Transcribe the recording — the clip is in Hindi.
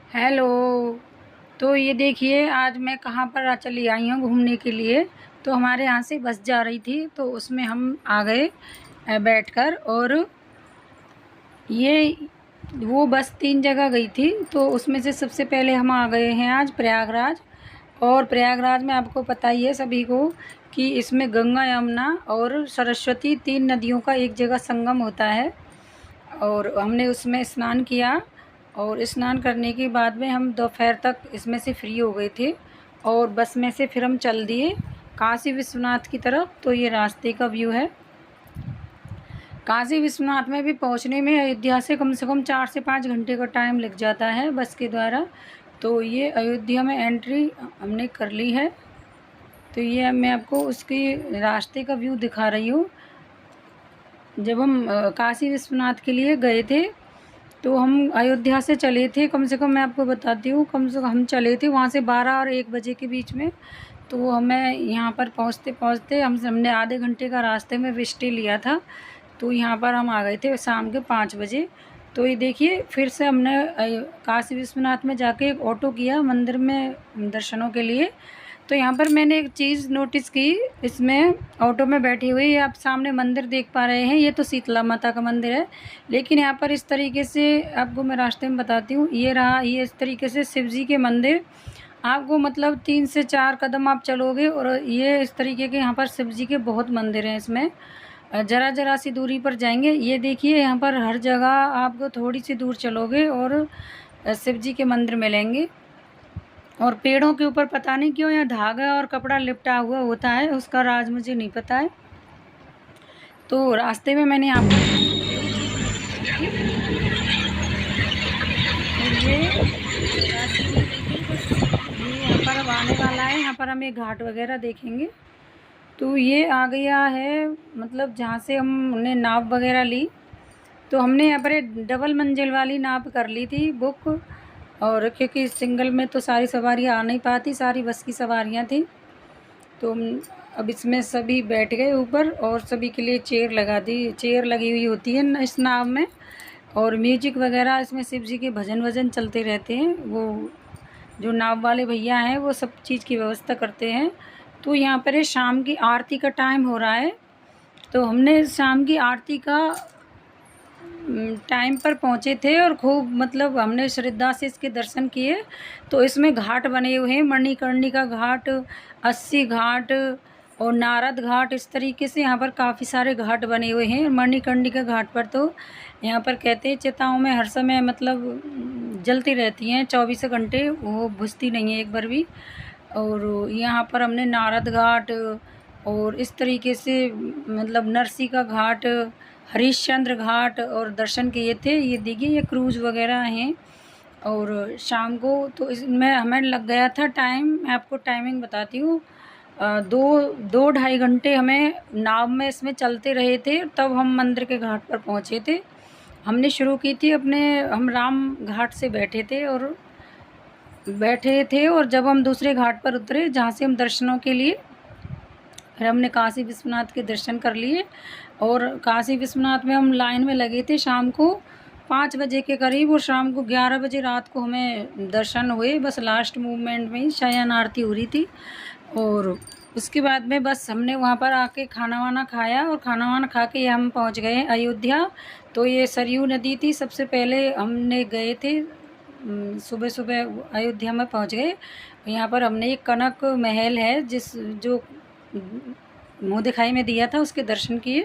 हेलो। तो ये देखिए आज मैं कहाँ पर चली आई हूँ घूमने के लिए। तो हमारे यहाँ से बस जा रही थी तो उसमें हम आ गए बैठकर। और ये वो बस 3 जगह गई थी तो उसमें से सबसे पहले हम आ गए हैं आज प्रयागराज। और प्रयागराज में आपको पता ही है सभी को कि इसमें गंगा यमुना और सरस्वती 3 नदियों का एक जगह संगम होता है। और हमने उसमें स्नान किया और स्नान करने के बाद में हम दोपहर तक इसमें से फ्री हो गए थे और बस में से फिर हम चल दिए काशी विश्वनाथ की तरफ। तो ये रास्ते का व्यू है। काशी विश्वनाथ में भी पहुंचने में अयोध्या से कम 4 से 5 घंटे का टाइम लग जाता है बस के द्वारा। तो ये अयोध्या में एंट्री हमने कर ली है। तो ये मैं आपको उसके रास्ते का व्यू दिखा रही हूँ। जब हम काशी विश्वनाथ के लिए गए थे तो हम अयोध्या से चले थे, कम से कम मैं आपको बताती हूँ, कम से कम हम चले थे वहाँ से 12 और 1 बजे के बीच में। तो हमें यहाँ पर पहुँचते पहुँचते हमने आधे घंटे का रास्ते में स्टे लिया था। तो यहाँ पर हम आ गए थे शाम के 5 बजे। तो ये देखिए फिर से हमने काशी विश्वनाथ में जाके एक ऑटो किया मंदिर में दर्शनों के लिए। तो यहाँ पर मैंने एक चीज़ नोटिस की, इसमें ऑटो में बैठी हुई आप सामने मंदिर देख पा रहे हैं, ये तो शीतला माता का मंदिर है। लेकिन यहाँ पर इस तरीके से आपको मैं रास्ते में बताती हूँ, ये रहा, ये इस तरीके से शिव जी के मंदिर आपको मतलब 3 से 4 कदम आप चलोगे और ये इस तरीके के यहाँ पर शिव जी के बहुत मंदिर हैं। इसमें ज़रा सी दूरी पर जाएंगे, ये देखिए यहाँ पर हर जगह आपको थोड़ी सी दूर चलोगे और शिव जी के मंदिर मिलेंगे। और पेड़ों के ऊपर पता नहीं क्यों यहाँ धागा और कपड़ा लिपटा हुआ होता है, उसका राज मुझे नहीं पता है। तो रास्ते में मैंने आपको ये यहाँ पर अब आने वाला है, यहाँ पर हम एक घाट वगैरह देखेंगे। तो ये आ गया है मतलब जहाँ से हमने नाव वगैरह ली। तो हमने यहाँ पर एक डबल मंजिल वाली नाव कर ली थी बुक, और क्योंकि सिंगल में तो सारी सवारियाँ आ नहीं पाती, सारी बस की सवारियाँ थी। तो अब इसमें सभी बैठ गए ऊपर और सभी के लिए चेयर लगा दी, चेयर लगी हुई होती है इस नाव में। और म्यूजिक वगैरह इसमें शिव जी के भजन वजन चलते रहते हैं। वो जो नाव वाले भैया हैं वो सब चीज़ की व्यवस्था करते हैं। तो यहाँ पर शाम की आरती का टाइम हो रहा है। तो हमने शाम की आरती का टाइम पर पहुँचे थे और खूब मतलब हमने श्रद्धा से इसके दर्शन किए। तो इसमें घाट बने हुए हैं, मणिकर्णिका घाट, 80 घाट और नारद घाट, इस तरीके से यहाँ पर काफ़ी सारे घाट बने हुए हैं। मणिकर्णिका घाट पर तो यहाँ पर कहते हैं चिताओं में हर समय मतलब जलती रहती हैं 24 घंटे, वो बुझती नहीं है एक बार भी। और यहाँ पर हमने नारद घाट और इस तरीके से मतलब नरसी का घाट, हरिश्चंद्र घाट और दर्शन किए थे। ये देखिए ये क्रूज़ वगैरह हैं। और शाम को तो इसमें हमें लग गया था टाइम, मैं आपको टाइमिंग बताती हूँ, 2-2.5 घंटे हमें नाव में इसमें चलते रहे थे, तब हम मंदिर के घाट पर पहुँचे थे। हमने शुरू की थी हम राम घाट से बैठे थे और जब हम दूसरे घाट पर उतरे जहाँ से हम दर्शनों के लिए, फिर हमने काशी विश्वनाथ के दर्शन कर लिए। और काशी विश्वनाथ में हम लाइन में लगे थे शाम को 5 बजे के करीब, और शाम को 11 बजे रात को हमें दर्शन हुए। बस लास्ट मूवमेंट में ही शयन आरती हो रही थी। और उसके बाद में बस हमने वहाँ पर आके खाना वाना खाया और खाना वाना खा के हम पहुँच गए अयोध्या। तो ये सरयू नदी थी, सबसे पहले हमने गए थे सुबह सुबह अयोध्या में पहुँच गए। यहाँ पर हमने एक कनक महल है जो मुँह दिखाई में दिया था, उसके दर्शन किए।